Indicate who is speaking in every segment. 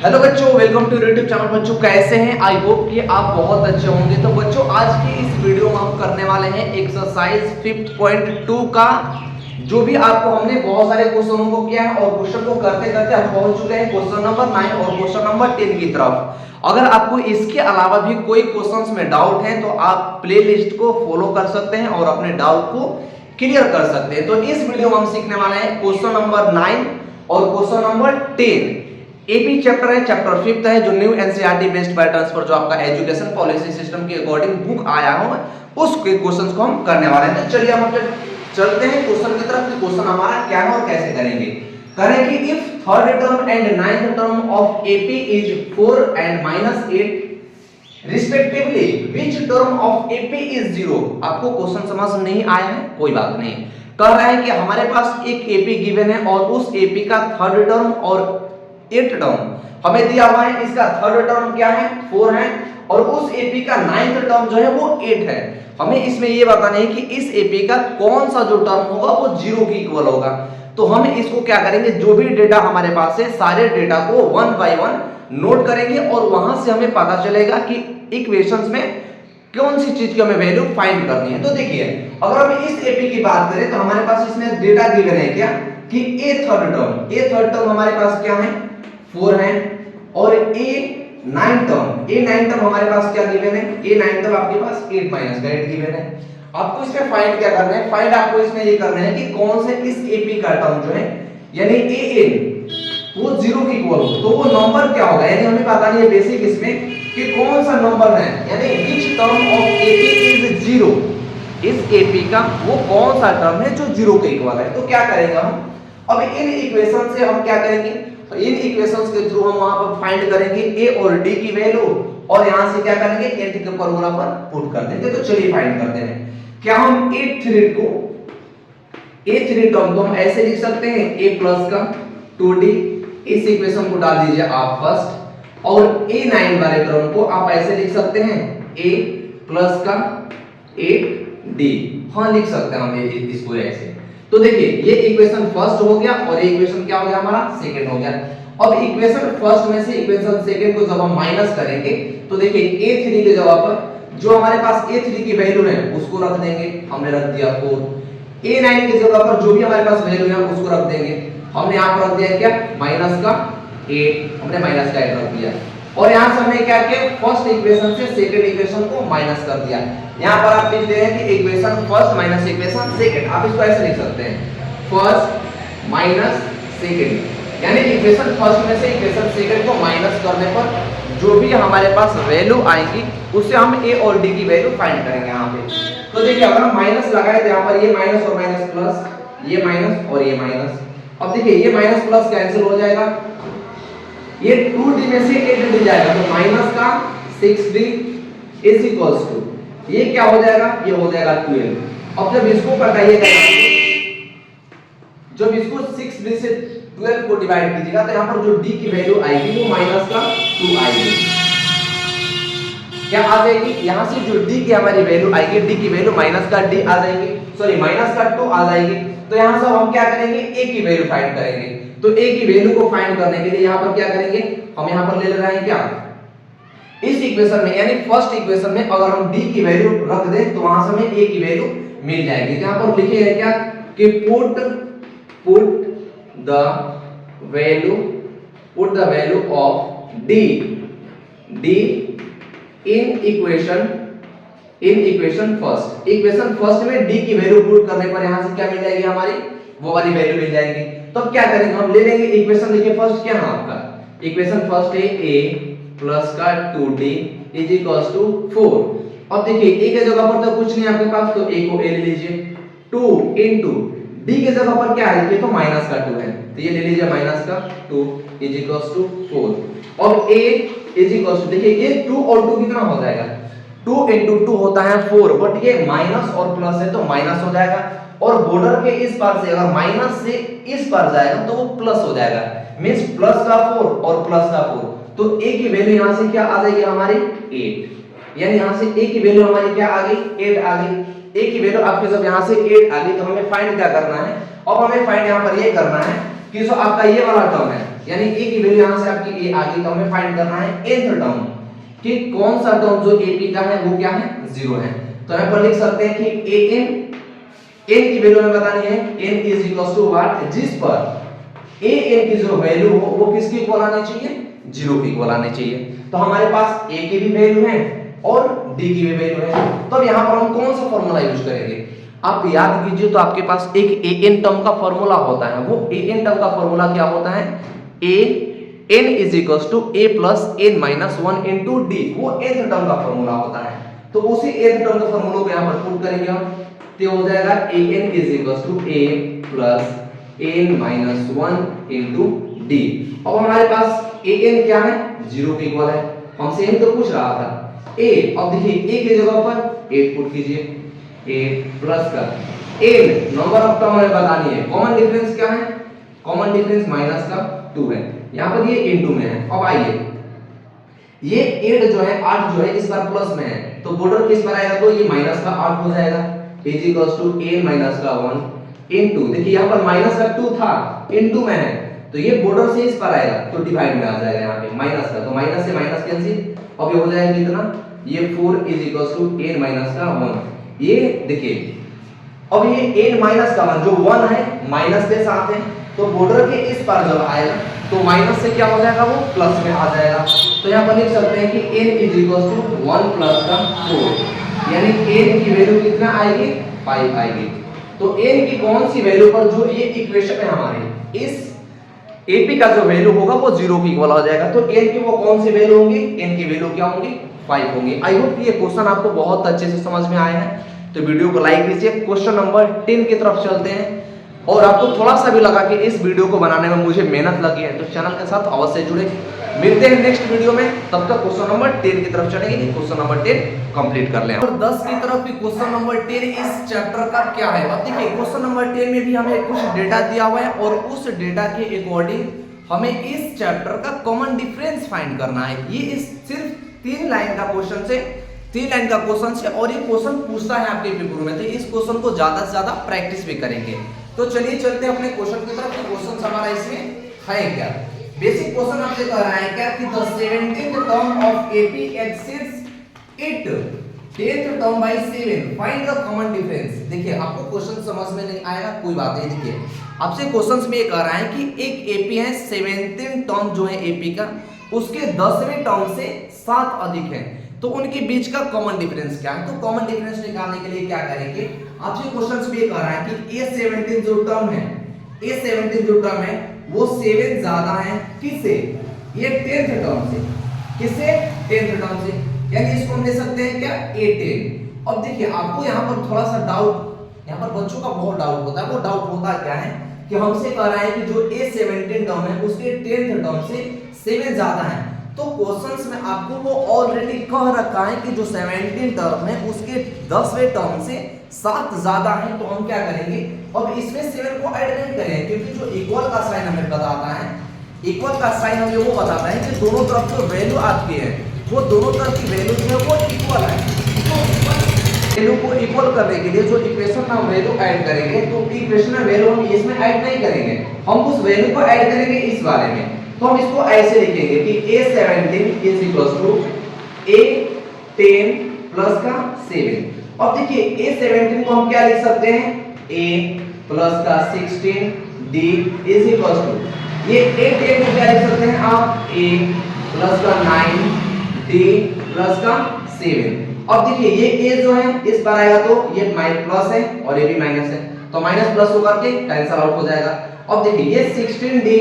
Speaker 1: Hello बच्चों, welcome to YouTube channel. बच्चों कैसे हैं? आई होप कि आप बहुत अच्छे होंगे। तो बच्चों आज की इस वीडियो में हम करने वाले हैं एक्सरसाइज 5.2 का, जो भी आपको हमने बहुत सारे क्वेश्चनों को किया है और क्वेश्चन को करते करते हम पहुंच चुके हैं क्वेश्चन नंबर 9 और क्वेश्चन नंबर 10 की तरफ। अगर आपको इसके अलावा भी कोई क्वेश्चंस में डाउट है तो आप प्लेलिस्ट को फॉलो कर सकते हैं और अपने डाउट को क्लियर कर सकते हैं। तो इस वीडियो में हम सीखने वाले हैं क्वेश्चन नंबर 9 और क्वेश्चन नंबर 10। एपी चैप्टर है, चैप्टर 5 है, जो न्यू एनसीईआरटी बेस्ड पैटर्न्स पर जो आपका एजुकेशन पॉलिसी सिस्टम के अकॉर्डिंग बुक आया हो उसके क्वेश्चंस को हम करने वाले हैं। तो चलिए हम चलते हैं क्वेश्चन की तरफ कि क्वेश्चन हमारा क्या है और कैसे करेंगे। करें कि if third term and ninth term of AP is 4 and -8 respectively which term of AP is 0। आपको क्वेश्चन समझ नहीं आया है, कोई बात नहीं। कह रहा है कि हमारे पास एक एपी गिवन है और उस एपी का थर्ड टर्म और 8 टर्म हमें दिया हुआ है। इसका थर्ड टर्म क्या है? 4 है और उस एपी का 9th टर्म जो है वो 8 है। हमें इसमें ये बताना है कि इस एपी का कौन सा जो टर्म होगा वो 0 के इक्वल होगा। तो हम इसको क्या करेंगे, जो भी डेटा हमारे पास है सारे डेटा को 1 बाय 1 नोट करेंगे और वहां से हमें पता चलेगा कि इक्वेशंस में कौन सी चीज की हमें वैल्यू फाइंड करनी है। तो देखिए, अगर हम इस एपी की बात करें तो हमारे पास इसमें डेटा गिवन है क्या कि ए थर्ड टर्म हमारे पास क्या है? 4 है और ए 9 टर्म हमारे पास क्या गिवन है? ए 9 टर्म आपके पास 8 माइनस का 8 गिवन है। आपको इसमें फाइंड क्या करना है? फाइंड आपको इसमें ये करना है कि कौन से इस एपी का टर्म जो है यानी ए वो 0 के इक्वल हो। तो वो नंबर क्या होगा, यानी हमें पता नहीं है बेसिक इसमें कि कौन सा नंबर है, यानी which term of AP is 0। इस एपी का वो कौन सा टर्म है जो 0 के इक्वल है। तो क्या करेंगे हम, अब इन इक्वेशन से हम क्या करेंगे, तो इन इक्वेशंस के थ्रू हम वहां पर फाइंड करेंगे ए और डी की वैल्यू और यहां से क्या करेंगे nth के फॉर्मूला पर पुट कर देंगे। तो चलिए फाइंड करते हैं। क्या हम a3 टर्म को हम ऐसे लिख सकते हैं a प्लस का 2d, इस इक्वेशन को डाल दीजिए आप फर्स्ट, और a9 वाले टर्म को आप ऐसे लिख सकते हैं a प्लस का 8d। हां लिख सकते हैं हम इसको ऐसे। तो देखिए ये इक्वेशन फर्स्ट हो गया और ये इक्वेशन क्या हो गया हमारा? सेकंड हो गया। अब इक्वेशन फर्स्ट में से इक्वेशन सेकंड को जब हम माइनस करेंगे तो देखिए a3 के जगह पर जो हमारे पास a3 की वैल्यू है उसको रख देंगे, हमने रख दिया 4। a9 की जगह पर जो भी हमारे पास वैल्यू है उसको रख देंगे, हमने यहां पर रख दिया क्या? माइनस का 8, हमने माइनस का 8 रख दिया। और यहां से हमने क्या किया? फर्स्ट इक्वेशन से सेकंड इक्वेशन को माइनस कर दिया। यहां पर आप लिख दे हैं कि equation first minus equation second. आप इसको ऐसे लिख सकते हैं फर्स्ट माइनस सेकंड, यानी इक्वेशन फर्स्ट में से इक्वेशन सेकंड को माइनस करने पर जो भी हमारे पास वैल्यू आएगी उससे हम a और d की वैल्यू फाइंड करेंगे यहां पे। तो देखिए अगर हम माइनस लगाए तो यहां पर ये माइनस और माइनस प्लस, ये माइनस और ये माइनस। अब देखिए ये माइनस प्लस कैंसिल हो जाएगा, ये 2d में से 8d जाएगा तो माइनस का 6d इज इक्वल्स टू ये क्या हो जाएगा? ये हो जाएगा 12। अब जब इसको कटाइएगा, जब इसको 6d से 12 को डिवाइड कीजिएगा तो यहां पर जो d की वैल्यू आएगी वो माइनस का 2 आएगी। क्या आ जाएगी? यहां से जो d की हमारी वैल्यू आएगी, d की वैल्यू माइनस का d आ जाएगी, सॉरी माइनस का 2 आ जाएगी। तो यहां से हम क्या करेंगे? a की वैल्यू फाइंड करेंगे। तो a की वैल्यू को फाइंड करने के लिए यहां पर क्या करेंगे, हम यहां पर ले रहे हैं क्या? इस इक्वेशन में यानी फर्स्ट इक्वेशन में अगर हम d की वैल्यू रख दें तो वहां से हमें a की वैल्यू मिल जाएगी। यहां पर लिखे है क्या कि put the value of d in equation first. Equation first में d की वैल्यू पुट करने पर यहां से क्या मिल जाएगी हमारी? वो वाली वैल्यू मिल जाएगी। तो अब क्या करेंगे, हम ले लेंगे इक्वेशन। देखिए फर्स्ट क्या है आपका? इक्वेशन फर्स्ट है a प्लस का 2d इज इक्वल्स टू 4। अब देखिए a के जगह पर तो कुछ नहीं आपके पास, तो a को a ले लीजिए, 2 इनटू d के जगह पर क्या है? ये तो माइनस का 2 है तो ये ले लीजिए माइनस का 2 इज इक्वल्स टू 4। और a इज इक्वल्स टू देखिए ये 2 और 2 कितना हो जाएगा? 2 इनटू 2 होता है 4, बट ये माइनस और प्लस है तो माइनस हो जाएगा। और बॉर्डर के इस पार से अगर माइनस से इस पार जाएगा तो वो प्लस हो जाएगा, मींस प्लस का 4 और प्लस का 4। तो a की वैल्यू यहां से क्या आ जाएगी हमारी? 8। यानी यहां से a की वैल्यू हमारी क्या आ गई? 8 आ गई। a की वैल्यू आपके जब यहां से 8 आ गई तो हमें फाइंड क्या करना है? अब हमें फाइंड यहां पर ये करना है कि जो आपका ये वाला टर्म है, यानी a की वैल्यू यहां से आपकी a आ गई, तो हमें फाइंड करना है nth टर्म कि कौन सा टर्म जो ap का है वो क्या है, 0 है। तो हम पर लिख सकते हैं कि an की वैल्यू हमें बतानी है, n is equal to what, जिस पर an की जो वैल्यू हो वो किसके इक्वल आनी चाहिए, 0 के इक्वल आनी चाहिए। तो हमारे पास a की भी वैल्यू है और d की भी वैल्यू है, तो अब यहां पर हम कौन सा फार्मूला यूज करेंगे, आप याद कीजिए। तो आपके पास एक an टर्म का फार्मूला होता है, वो an टर्म का फार्मूला क्या होता है, n is equal to a plus n minus 1 into d, वो nth टर्म का फार्मूला होता है। तो उसी nth टर्म के फार्मूले को यहां पर पुट करेंगे हम, तो हो जाएगा an is equal to a plus n minus 1 into d। अब हमारे पास an क्या है, 0 के इक्वल है, हमसे यही तो पूछ रहा था a। अब देखिए a की जगह पर 8 पुट कीजिए, 8 प्लस का n नंबर ऑफ टर्म हमें बतानी है, कॉमन डिफरेंस क्या है, कॉमन डिफरेंस माइनस का 2 है, यहां पर ये इनटू में है। अब आइए ये 8 जो है 8 जो है इस बार प्लस में है, तो बॉर्डर किस पर आएगा, तो ये माइनस का 8 हो जाएगा, is equals to a minus का 1 इनटू, देखिए यहां पर माइनस का 2 था, इनटू में है, तो ये बॉर्डर से इस पर आएगा तो डिवाइड में आ जाएगा यहां पे माइनस का, तो माइनस से माइनस कैंसिल, अब ये हो जाएगा कितना, ये 4 is equals to n minus का 1। ये देखिए अब ये n माइनस का 1 जो 1 है माइनस के साथ है, तो बॉर्डर के इस पार जब आएगा तो माइनस से क्या हो जाएगा, वो प्लस में आ जाएगा। तो यहां पर लिख सकते हैं कि n is equals to 1 plus का 4, यानी n की वैल्यू कितना आएगी, 5 आएगी। तो n की कौन सी वैल्यू पर जो ये इक्वेशन है हमारी, इस AP का जो वैल्यू होगा वो 0 के इक्वल हो जाएगा, तो n की वो कौन सी वैल्यू होंगी, n की वैल्यू क्या होंगी, 5 होंगी। आई होप कि ये क्वेश्चन आपको बहुत अच्छे से समझ में आया है, तो वीडियो को लाइक कीजिए। क्वेश्चन नंबर 10 की तरफ चलते हैं, और आपको थोड़ा सा भी लगा कि इस वीडियो को बनाने में मुझे मेहनत लगी है तो चैनल के साथ अवश्य जुड़े। मिलते हैं नेक्स्ट वीडियो में, तब तक क्वेश्चन नंबर 10 की तरफ चलेंगे, क्वेश्चन नंबर 10 कंप्लीट कर लें। और 10 की तरफ भी क्वेश्चन नंबर 10 इस चैप्टर का क्या है, अब देखिए क्वेश्चन नंबर 10 में भी हमें कुछ डेटा दिया हुआ है, और उस डेटा के अकॉर्डिंग हमें इस चैप्टर का कॉमन डिफरेंस फाइंड करना है। ये इस सिर्फ 3 लाइन का क्वेश्चन से, 3 लाइन का क्वेश्चन से, और ये क्वेश्चन पूछता है आपके पेपर में, तो इस क्वेश्चन को ज्यादा से ज्यादा प्रैक्टिस भी करेंगे। तो चलिए चलते हैं अपने क्वेश्चन की तरफ, कि क्वेश्चन हमारा इसमें है क्या। बेसिक क्वेश्चन आपसे कह रहा है क्या कि the 17th term of AP exceeds it 10th term by 7, find the common difference. देखिए आपको क्वेश्चन समझ में नहीं आएगा, कोई बात नहीं। देखिए आपसे क्वेश्चंस में ये कह रहा है कि एक AP है, 17th टर्म जो है AP का, उसके 10वें टर्म से 7 अधिक है, तो उनके बीच का कॉमन डिफरेंस क्या है। तो कॉमन डिफरेंस निकालने के लिए क्या करेंगे, आपसे क्वेश्चंस में ये कह रहा है कि A17 जो टर्म है, A17 जो टर्म है वो 7 ज्यादा है किससे, ये 10th टर्म से, किससे, 10th टर्म से, यानी इसको हम ले सकते हैं क्या, A10। अब देखिए आपको यहाँ पर थोड़ा सा डाउट, यहाँ पर बच्चों का बहुत डाउट होता है, वो डाउट होता क्या है कि हमसे कह रहा है कि जो A17 टर्म है उसके 10th टर्म से 7 ज्यादा है, तो क्वेश्चंस में आपको वो ऑलरेडी कह रखा है कि जो 17 टर्म है उसके 10वें टर्म से 7 ज्यादा है, तो हम क्या करेंगे, अब इसमें 7 को ऐड नहीं करेंगे, क्योंकि जो इक्वल का साइन हमें बताता है, इक्वल का साइन हमें वो बताता है कि दोनों तरफ जो वैल्यू आपकी है वो दोनों तरफ की वैल्यू जो है वो इक्वल है। तो वैल्यू को इक्वल करने के लिए जो इक्वेशन में वैल्यू ऐड करेंगे, तो इक्वेशन में वैल्यू हम इसमें ऐड नहीं करेंगे, हम उस वैल्यू को ऐड करेंगे इस बारे में। तो हम इसको ऐसे लिखेंगे कि A17 is equals to A10 plus का 7। अब देखिए A17 को हम क्या लिख सकते हैं, A प्लस का 16 D इज इक्वल्स टू, ये A10 को क्या लिख सकते हैं आप, A प्लस का 9 D प्लस का 7। अब देखिए ये A जो है इस पर आएगा तो ये माइनस प्लस है और ये भी माइनस है, तो माइनस प्लस होकर के कैंसिल आउट हो जाएगा। अब देखिए ये 16D,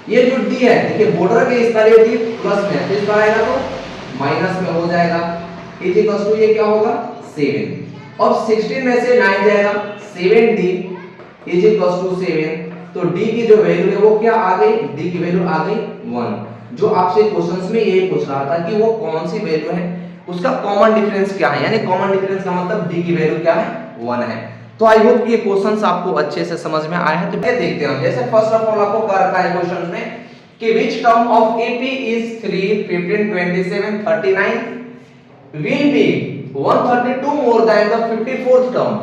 Speaker 1: ये जो D है देखिए बॉर्डर के इस पर ये D प्लस में है, तो इस पर आएगा तो माइनस में हो जाएगा, इज इक्वल टू ये क्या होगा 7। अब 16 में से 9 जाएगा, 7D इज इक्वल टू 7, तो D की जो वैल्यू है वो क्या आ गई, D की वैल्यू आ गई 1। जो आपसे क्वेश्चंस में ये पूछ रहा था कि वो कौन सी वैल्यू है, उसका कॉमन डिफरेंस क्या है, यानी कॉमन डिफरेंस का मतलब D की वैल्यू क्या है, 1 है। तो आई होप ये क्वेश्चंस आपको अच्छे से समझ में आए हैं। तो ये देखते हैं, जैसे फर्स्ट ऑफ ऑल आपको कह रखा है क्वेश्चंस में कि which term of AP is 3, 15, 27, 39 will be 132 more than the 54th term।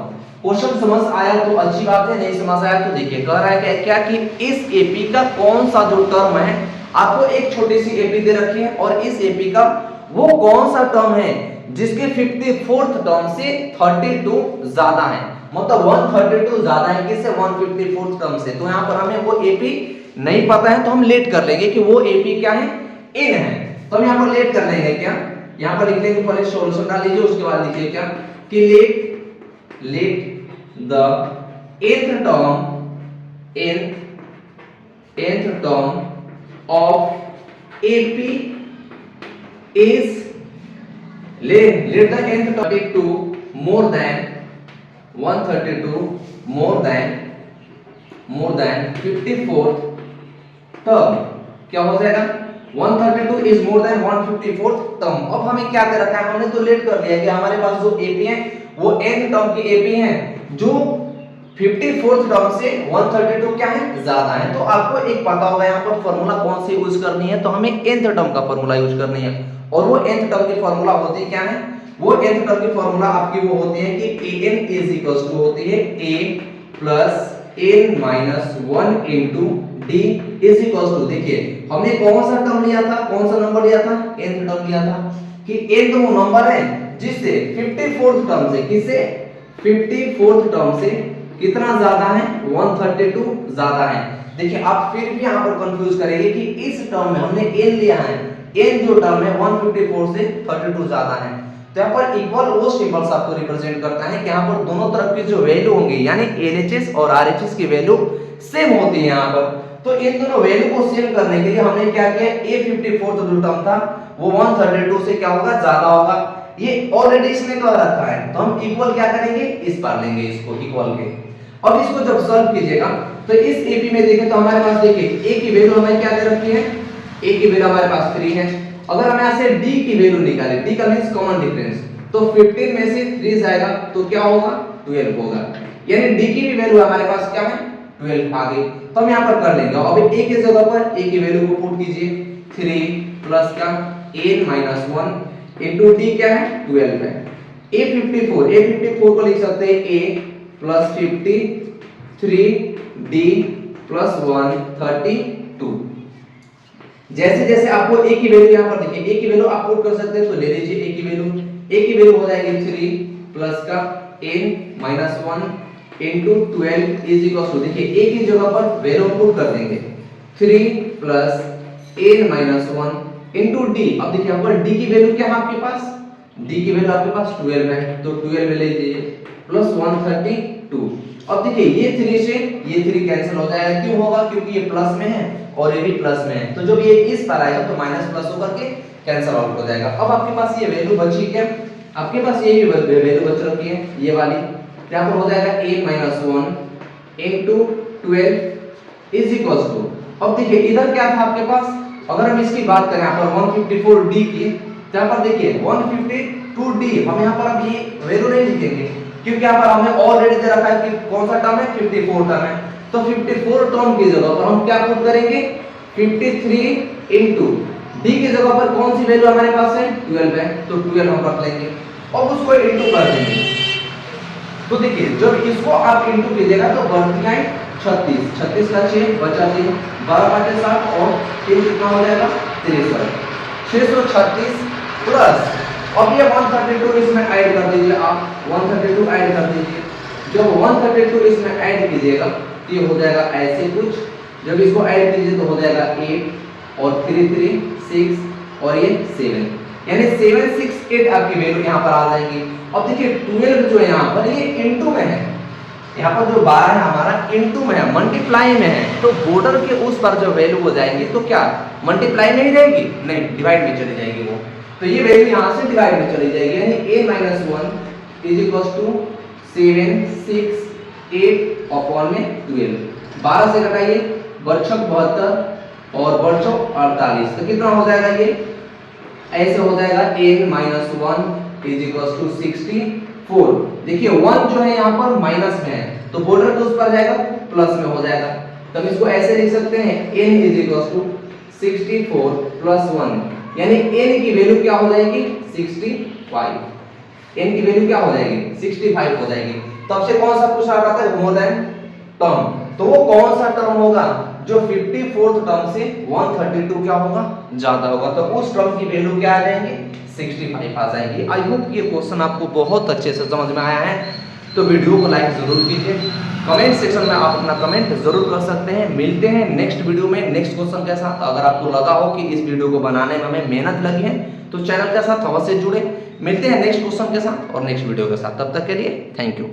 Speaker 1: Question समझ आया तो अच्छी बात है, नहीं समझ आया तो देखिए कह रहा है क्या कि इस एपी का कौन सा जो टर्म है, आपको एक छोटी सी एपी दे रखी है और इस एपी का वो कौन सा टर्म है जिसके 54th टर्म से 32 ज्यादा है, मतलब 132 ज्यादा है किससे, 154th टर्म से। तो यहाँ पर हमें वो एपी नहीं पता है तो हम लेट कर लेंगे कि वो एपी क्या है, इन है। तो हम यहाँ पर लेट कर लेंगे क्या, यहाँ पर लिख लेंगे, पहले सॉल्यूशन डाल लीजिए, उसके बाद लिखिए क्या कि let the nth term of AP is let the nth term 32 more than 132 more than 54th term, क्या हो जाएगा 132 is more than 154th term। अब हमें क्या कर रखा है, हमने तो लेट कर लिया कि हमारे पास जो AP है वो nth टर्म की AP है जो 54th टर्म से 132 क्या है, ज्यादा है। तो आपको एक पता होगा यहाँ पर फॉर्मूला कौन सी यूज करनी है, तो हमें nth टर्म का फॉर्मूला यूज करनी है और वो nth टर्म की फॉर्मूला होती क्या है, वो nth टर्म की फॉर्मूला आपकी वो होती है कि an इज इक्वल्स टू होती है a plus n minus 1 into d is equals to, देखिए हमने कौन सा टर्म लिया था, कौन सा नंबर लिया था, nth टर्म लिया था कि n तो वो नंबर है जिससे 54th टर्म से, किससे 54th टर्म से कितना ज्यादा है, 132 ज्यादा है। देखिए आप फिर भी यहाँ पर कंफ्यूज करेंगे कि इस टर्म में हमने n लिया है, n जो टर्म है 154 से 32 ज्यादा है। तो यहाँ पर इक्वल वो सिंबल्स आपको रिप्रेजेंट करता है कि यहाँ पर दोनों तरफ की जो वैल्यू होंगी यानी LHS और RHS की वैल्यू सेम होती है यहाँ पर। तो इन दोनों वैल्यू को सेम करने के लिए हमने क्या किया, A54 जो टर्म था वो 132 से क्या होगा, ज्यादा होगा। ये ऑलरेडी इसने कह रखा है तो हम इक्वल क्या करेंगे, इस पर लेंगे इसको इक्वल के। अब इसको जब सॉल्व कीजिएगा तो इस एपी में देखें तो हमारे पास देखिए a की वैल्यू हमें क्या दे रखी है, a की वैल्यू हमारे पास 3 है। अगर हम यहां से d की वैल्यू निकालें, d का मींस कॉमन डिफरेंस, तो 15 में से 3 जाएगा तो क्या होगा, 12 होगा। यानी d की भी वैल्यू हमारे पास क्या है, 12 आ गई। तो हम यहां पर कर लेंगे, अब a की जगह पर a की वैल्यू को पुट कीजिए, 3 प्लस क्या n माइनस 1 इनटू d क्या है, 12 है। a54 को लिख सकते हैं a प्लस 53d प्लस 132। जैसे जैसे आपको a की वैल्यू यहाँ पर देखिए, a की वैल्यू आप पुट कर सकते हैं तो ले लीजिए a की वैल्यू हो जाएगी 3 प्लस का n minus 1 into 12 is equal to, देखिए a की जगह पर वैल्यू पुट कर देंगे 3 plus n minus 1 into d। अब देखिए यहाँ पर d की वैल्यू क्या है आपके पास, d की वैल्यू आपके पास 12 है तो 12 ले लीजिए प्लस 132। अब देखिए ये 3 से ये 3 कैंसिल हो जाएगा, क्यों होगा, क्योंकि ये प्लस में है और ये भी प्लस में है, तो जब ये इस पर आएगा तो माइनस प्लस होकर के कैंसिल आउट हो जाएगा। अब आपके पास ये वैल्यू बची क्या, आपके पास ये वैल्यू बच रखी है ये वाली, यहाँ पर हो जाएगा a 1 into 12 is equals to, अब देखिए इधर क्या था आपके पास, अगर हम इसकी बात करें यहाँ पर 154d की, तो यहाँ पर देखिए 152d, हम यहाँ पर अब ये वैल्यू नहीं लिखेंगे क्योंकि यहाँ पर हमने ऑलरेडी दे रखा है कि कौन सा टर्म है, 54 टर्म है। तो 54 टर्म की जगह पर हम क्या पुट करेंगे, 53 इनटू d की जगह पर कौन सी वैल्यू हमारे पास है, 12 है, तो 12 हम रख लेंगे और उसको इनटू कर देंगे। तो देखिए जब इसको आप इनटू कीजिएगा तो बढ़ती है 36 का 6 बचा 3 12 5 7 और 3 कितना हो जाएगा 63, 636 प्लस अब ये 132 इसमें ऐड कर दीजिए, आप 132 ऐड कर दीजिए। जब 132 इसमें ऐड कीजिएगा तो ये हो जाएगा ऐसे कुछ, जब इसको ऐड कीजिए तो हो जाएगा 8 और 3 3 6 और ये 7, यानी 768 आपकी वैल्यू यहाँ पर आ जाएगी। अब देखिए 12 जो है यहाँ पर ये इनटू में है, यहाँ पर जो 12 है हमारा इनटू में है, मल्टीप्लाई में है, तो बॉर्डर के उस पर जब वैल्यू हो जाएंगी तो क्या मल्टीप्लाई नहीं जाएगी, नहीं डिवाइड में चली जाएगी वो, तो ये वैल्यू यहाँ से डिवाइड में चली जाएगी, यानी a minus 1 is equal to 7 6 8 upon में 12, 12 से घटाइए बर्छक 72 और बर्छक 48, तो कितना हो जाएगा, ये ऐसे हो जाएगा n minus 1 is equal to 64। देखिए 1 जो है यहाँ पर माइनस में है तो बॉर्डर के उस पर जाएगा प्लस में हो जाएगा, तब इसको ऐसे लिख सकते हैं n is equal to 64 plus 1, यानी n की वैल्यू क्या हो जाएगी 65, n की वैल्यू क्या हो जाएगी 65 हो जाएगी। तो आपसे कौन सा पूछ रहा था, मोर देन टर्म, तो वो कौन सा टर्म होगा जो 54th टर्म से 132 क्या होगा, ज्यादा होगा, तो उस टर्म की वैल्यू क्या आ जाएंगे, 65 आ जाएंगे। आई होप ये क्वेश्चन आपको बहुत अच्छे से समझ में आया है, तो वीडियो को लाइक जरूर कीजिए, कमेंट सेक्शन में आप अपना कमेंट जरूर कर सकते हैं। मिलते हैं नेक्स्ट वीडियो में नेक्स्ट क्वेश्चन के साथ। अगर आपको लगा हो कि इस वीडियो को बनाने में हमें मेहनत लगी है तो चैनल के साथ अवश्य जुड़े। मिलते हैं नेक्स्ट क्वेश्चन के साथ और नेक्स्ट वीडियो के साथ, तब तक के लिए थैंक यू।